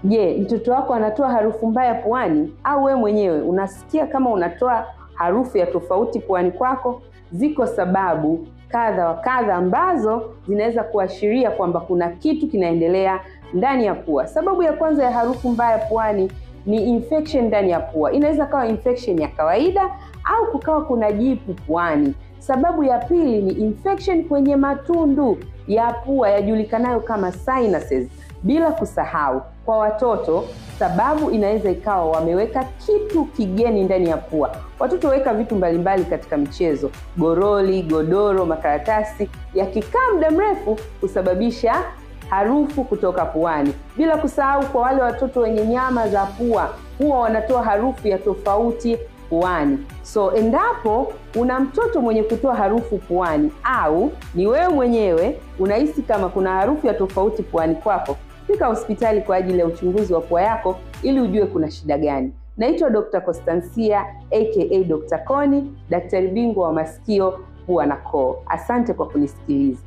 Je, mtoto wako anatoa harufu mbaya puani au wewe mwenyewe unasikia kama unatoa harufu ya tofauti puani kwako? Ziko sababu kadha wa kadha ambazo zinaweza kuashiria kwamba kuna kitu kinaendelea ndani ya pua. Sababu ya kwanza ya harufu mbaya puani ni infection ndani ya pua. Inaweza kuwa infection ya kawaida au kukawa kuna jipu puani. Sababu ya pili ni infection kwenye matundu ya pua yajulikanayo kama sinuses. Bila kusahau, kwa watoto sababu inaweza ikawa wameweka kitu kigeni ndani ya pua. Watoto weka vitu mbalimbali katika michezo, goroli, godoro, makaratasi, yakikaa muda mrefu kusababisha harufu kutoka puani. Bila kusahau, kwa wale watoto wenye nyama za pua huwa wanatoa harufu ya tofauti puani. So endapo una mtoto mwenye kutoa harufu puani au ni wewe mwenyewe unahisi kama kuna harufu ya tofauti puani kwako, fika hospitali kwa ajili ya uchunguzi wa pua yako ili ujue kuna shida gani. Naitwa Dr. Constancia aka Dr. Koni, daktari bingwa wa masikio, pua na koo. Asante kwa kunisikiliza.